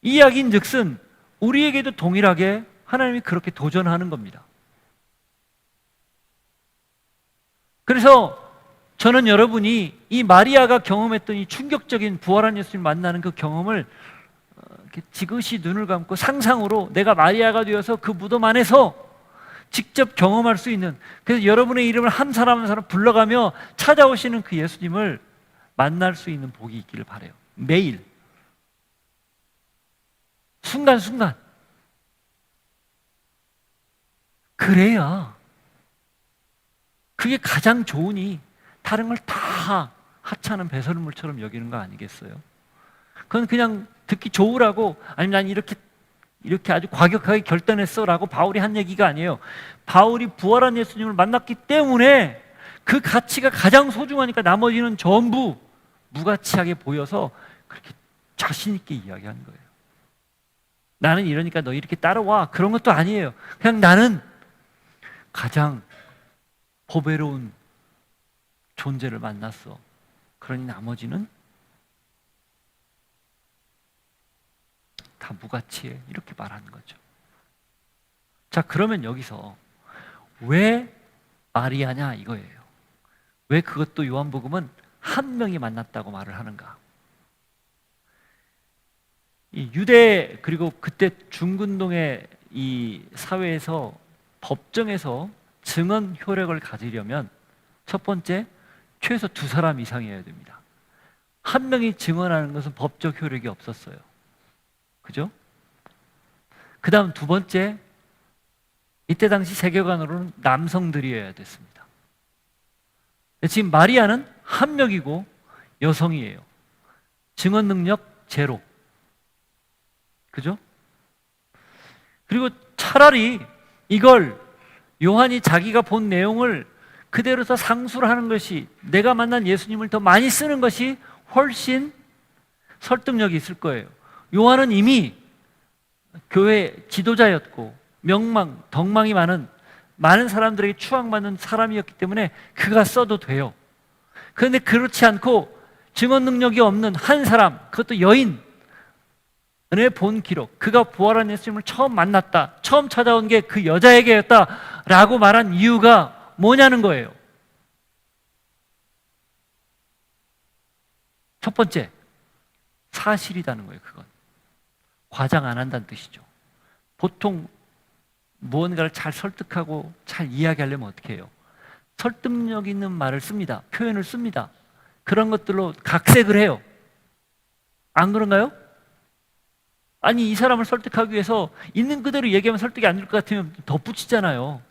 이 이야기인즉슨 우리에게도 동일하게 하나님이 그렇게 도전하는 겁니다. 그래서 저는 여러분이 이 마리아가 경험했던 이 충격적인 부활한 예수님 만나는 그 경험을 이렇게 지그시 눈을 감고 상상으로 내가 마리아가 되어서 그 무덤 안에서 직접 경험할 수 있는, 그래서 여러분의 이름을 한 사람 한 사람 불러가며 찾아오시는 그 예수님을 만날 수 있는 복이 있기를 바라요. 매일 순간순간. 그래야 그게 가장 좋으니 다른 걸 다 하찮은 배설물처럼 여기는 거 아니겠어요? 그건 그냥 듣기 좋으라고, 아니면 난 이렇게 아주 과격하게 결단했어 라고 바울이 한 얘기가 아니에요. 바울이 부활한 예수님을 만났기 때문에 그 가치가 가장 소중하니까 나머지는 전부 무가치하게 보여서 그렇게 자신 있게 이야기하는 거예요. 나는 이러니까 너 이렇게 따라와, 그런 것도 아니에요. 그냥 나는 가장 보배로운 존재를 만났어. 그러니 나머지는 다 무가치해. 이렇게 말하는 거죠. 자, 그러면 여기서 왜 마리아냐 이거예요. 왜 그것도 요한복음은 한 명이 만났다고 말을 하는가? 이 유대, 그리고 그때 중근동의 이 사회에서, 법정에서 증언 효력을 가지려면 첫 번째, 최소 2사람 이상이어야 됩니다. 한 명이 증언하는 것은 법적 효력이 없었어요. 그죠? 그 다음 두 번째, 이때 당시 세계관으로는 남성들이어야 됐습니다. 지금 마리아는 한 명이고 여성이에요. 증언 능력 제로. 그죠? 그리고 차라리 이걸 요한이 자기가 본 내용을 그대로 더 상수를 하는 것이, 내가 만난 예수님을 더 많이 쓰는 것이 훨씬 설득력이 있을 거예요. 요한은 이미 교회 지도자였고 명망, 덕망이 많은 사람들에게 추앙받는 사람이었기 때문에 그가 써도 돼요. 그런데 그렇지 않고 증언 능력이 없는 한 사람, 그것도 여인의 본 기록, 그가 부활한 예수님을 처음 만났다, 처음 찾아온 게 그 여자에게였다 라고 말한 이유가 뭐냐는 거예요. 첫 번째, 사실이라는 거예요. 그건 과장 안 한다는 뜻이죠. 보통 무언가를 잘 설득하고 잘 이야기하려면 어떻게 해요? 설득력 있는 말을 씁니다. 표현을 씁니다. 그런 것들로 각색을 해요. 안 그런가요? 아니, 이 사람을 설득하기 위해서 있는 그대로 얘기하면 설득이 안 될 것 같으면 덧붙이잖아요.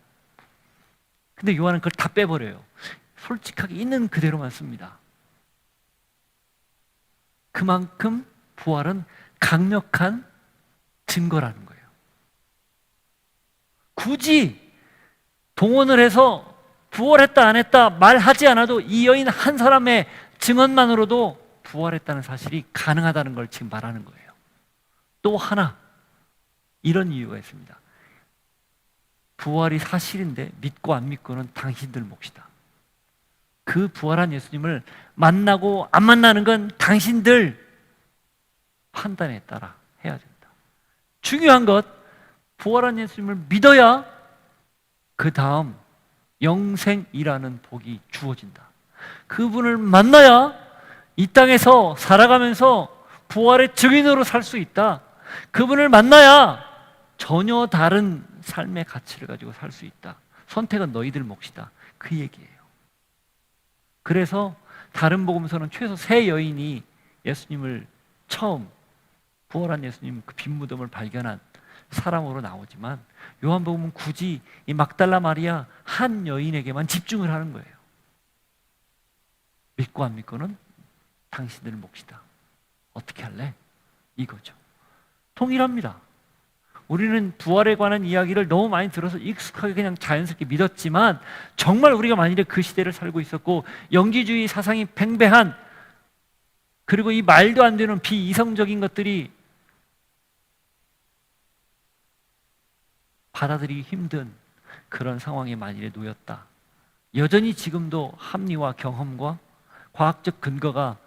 근데 요한은 그걸 다 빼버려요. 솔직하게 있는 그대로만 씁니다. 그만큼 부활은 강력한 증거라는 거예요. 굳이 동원을 해서 부활했다 안 했다 말하지 않아도 이 여인 한 사람의 증언만으로도 부활했다는 사실이 가능하다는 걸 지금 말하는 거예요. 또 하나, 이런 이유가 있습니다. 부활이 사실인데 믿고 안 믿고는 당신들 몫이다. 그 부활한 예수님을 만나고 안 만나는 건 당신들 판단에 따라 해야 된다. 중요한 것, 부활한 예수님을 믿어야 그 다음 영생이라는 복이 주어진다. 그분을 만나야 이 땅에서 살아가면서 부활의 증인으로 살 수 있다. 그분을 만나야 전혀 다른 삶의 가치를 가지고 살 수 있다. 선택은 너희들 몫이다. 그 얘기예요. 그래서 다른 복음서는 최소 3 여인이 예수님을 처음 부활한 예수님 그 빈 무덤을 발견한 사람으로 나오지만 요한복음은 굳이 이 막달라 마리아 한 여인에게만 집중을 하는 거예요. 믿고 안 믿고는 당신들 몫이다. 어떻게 할래? 이거죠. 동일합니다. 우리는 부활에 관한 이야기를 너무 많이 들어서 익숙하게 그냥 자연스럽게 믿었지만 정말 우리가 만일에 그 시대를 살고 있었고 영지주의 사상이 팽배한, 그리고 이 말도 안 되는 비이성적인 것들이 받아들이기 힘든 그런 상황에 만일에 놓였다. 여전히 지금도 합리와 경험과 과학적 근거가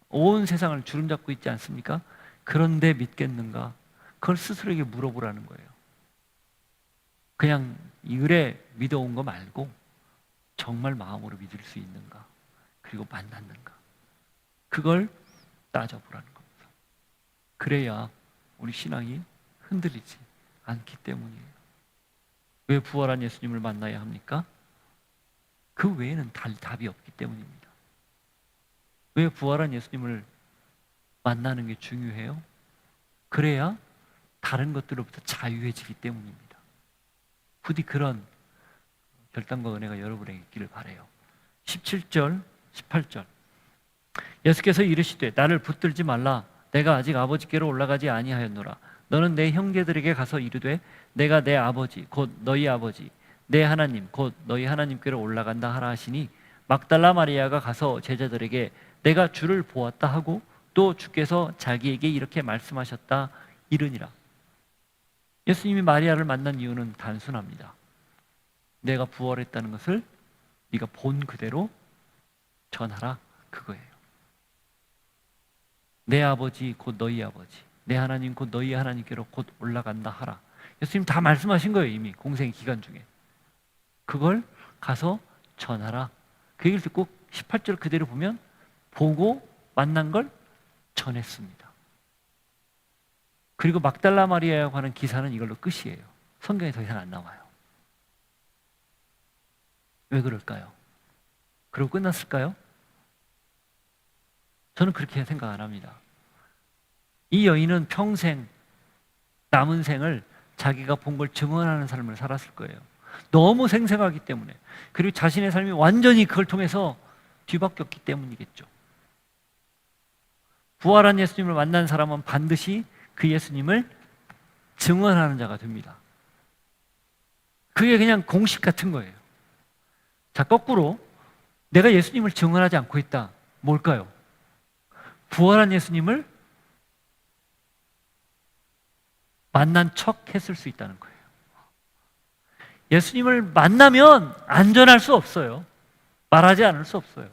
온 세상을 주름잡고 있지 않습니까? 그런데 믿겠는가? 그걸 스스로에게 물어보라는 거예요. 그냥 의뢰 믿어온 거 말고 정말 마음으로 믿을 수 있는가? 그리고 만났는가? 그걸 따져보라는 겁니다. 그래야 우리 신앙이 흔들리지 않기 때문이에요. 왜 부활한 예수님을 만나야 합니까? 그 외에는 답이 없기 때문입니다. 왜 부활한 예수님을 만나는 게 중요해요? 그래야 다른 것들로부터 자유해지기 때문입니다. 부디 그런 결단과 은혜가 여러분에게 있기를 바라요. 17절, 18절 예수께서 이르시되 나를 붙들지 말라. 내가 아직 아버지께로 올라가지 아니하였노라. 너는 내 형제들에게 가서 이르되 내가 내 아버지 곧 너희 아버지 내 하나님 곧 너희 하나님께로 올라간다 하라 하시니 막달라 마리아가 가서 제자들에게 내가 주를 보았다 하고 또 주께서 자기에게 이렇게 말씀하셨다 이르니라. 예수님이 마리아를 만난 이유는 단순합니다. 내가 부활했다는 것을 네가 본 그대로 전하라, 그거예요. 내 아버지 곧 너희 아버지 내 하나님 곧 너희 하나님께로 곧 올라간다 하라. 예수님 다 말씀하신 거예요. 이미 공생 기간 중에. 그걸 가서 전하라. 그 얘기를 듣고 18절 그대로 보면 보고 만난 걸 전했습니다. 그리고 막달라 마리아에 관한 기사는 이걸로 끝이에요. 성경에 더 이상 안 나와요. 왜 그럴까요? 그리고 끝났을까요? 저는 그렇게 생각 안 합니다. 이 여인은 평생 남은 생을 자기가 본 걸 증언하는 삶을 살았을 거예요. 너무 생생하기 때문에, 그리고 자신의 삶이 완전히 그걸 통해서 뒤바뀌었기 때문이겠죠. 부활한 예수님을 만난 사람은 반드시 그 예수님을 증언하는 자가 됩니다. 그게 그냥 공식 같은 거예요. 자, 거꾸로 내가 예수님을 증언하지 않고 있다. 뭘까요? 부활한 예수님을 만난 척 했을 수 있다는 거예요. 예수님을 만나면 안전할 수 없어요. 말하지 않을 수 없어요.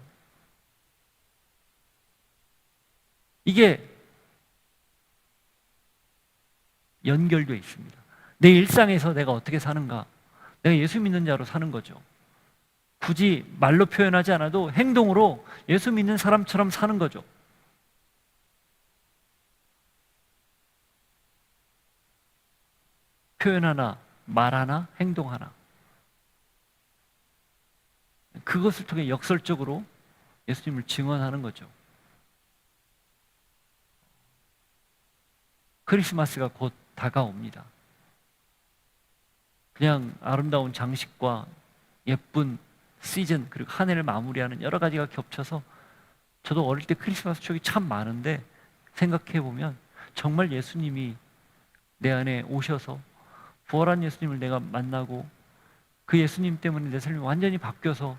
이게 연결되어 있습니다. 내 일상에서 내가 어떻게 사는가, 내가 예수 믿는 자로 사는 거죠. 굳이 말로 표현하지 않아도 행동으로 예수 믿는 사람처럼 사는 거죠. 표현 하나, 말 하나, 행동 하나, 그것을 통해 역설적으로 예수님을 증언하는 거죠. 크리스마스가 곧 다가옵니다. 그냥 아름다운 장식과 예쁜 시즌, 그리고 한 해를 마무리하는 여러 가지가 겹쳐서 저도 어릴 때 크리스마스 추억이 참 많은데, 생각해 보면 정말 예수님이 내 안에 오셔서 부활한 예수님을 내가 만나고 그 예수님 때문에 내 삶이 완전히 바뀌어서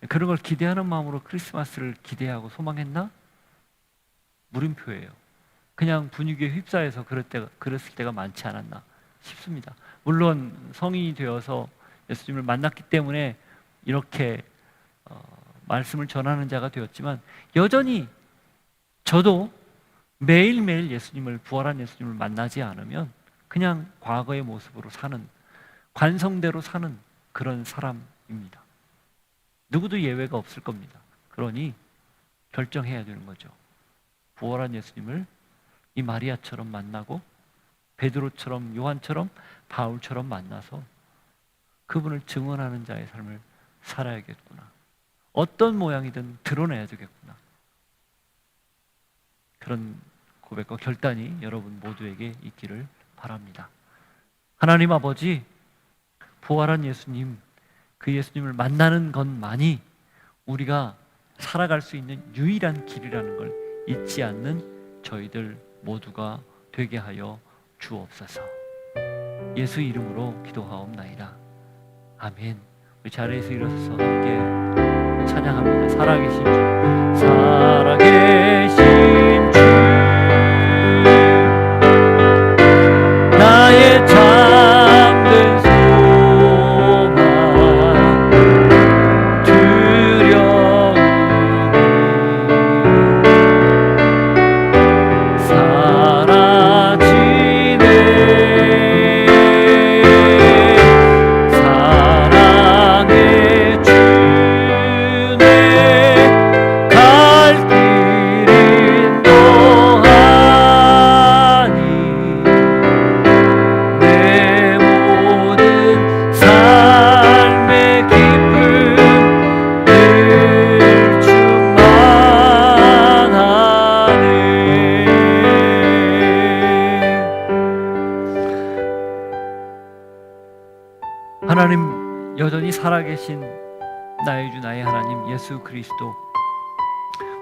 그런 걸 기대하는 마음으로 크리스마스를 기대하고 소망했나? 물음표예요. 그냥 분위기에 휩싸여서 그랬을 때가 많지 않았나 싶습니다. 물론 성인이 되어서 예수님을 만났기 때문에 이렇게 말씀을 전하는 자가 되었지만, 여전히 저도 매일매일 예수님을, 부활한 예수님을 만나지 않으면 그냥 과거의 모습으로 사는, 관성대로 사는 그런 사람입니다. 누구도 예외가 없을 겁니다. 그러니 결정해야 되는 거죠. 부활한 예수님을 이 마리아처럼 만나고 베드로처럼, 요한처럼, 바울처럼 만나서 그분을 증언하는 자의 삶을 살아야겠구나. 어떤 모양이든 드러내야 되겠구나. 그런 고백과 결단이 여러분 모두에게 있기를 바랍니다. 하나님 아버지, 부활한 예수님, 그 예수님을 만나는 것만이 우리가 살아갈 수 있는 유일한 길이라는 걸 잊지 않는 저희들 모두가 되게 하여 주옵소서. 예수 이름으로 기도하옵나이다. 아멘. 우리 자리에서 일어서서 함께 찬양합니다. 살아계신 주, 살아계신 주, 나의 잠든 소망 두려움이 사라지네. 사랑의 주네 갈 길 인도하니 내 모든 삶의 기쁨 늘 충만하네. 하나님, 여전히 살아계신 나의 주, 나의 하나님 예수 그리스도,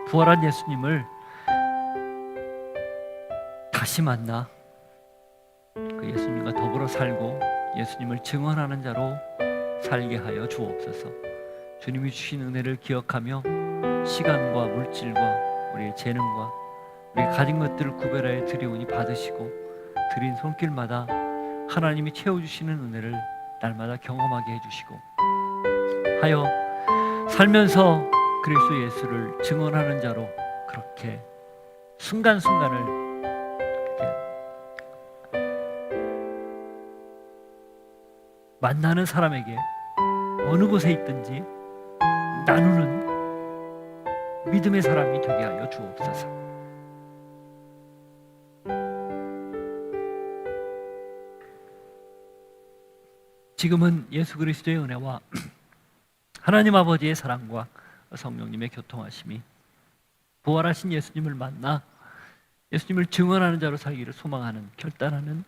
부활한 예수님을 다시 만나 그 예수님과 더불어 살고 예수님을 증언하는 자로 살게 하여 주옵소서. 주님이 주신 은혜를 기억하며 시간과 물질과 우리의 재능과 우리가 가진 것들을 구별하여 드리오니 받으시고, 드린 손길마다 하나님이 채워주시는 은혜를 날마다 경험하게 해주시고 하여 살면서 그리스도 예수를 증언하는 자로 그렇게 순간순간을 만나는 사람에게 어느 곳에 있든지 나누는 믿음의 사람이 되게 하여 주옵소서. 지금은 예수 그리스도의 은혜와 하나님 아버지의 사랑과 성령님의 교통하심이, 부활하신 예수님을 만나 예수님을 증언하는 자로 살기를 소망하는, 결단하는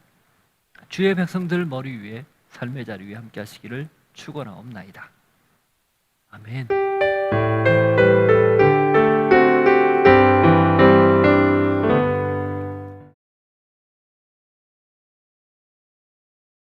주의 백성들 머리 위에, 삶의 자리 위에 함께 하시기를 축원하옵나이다. 아멘.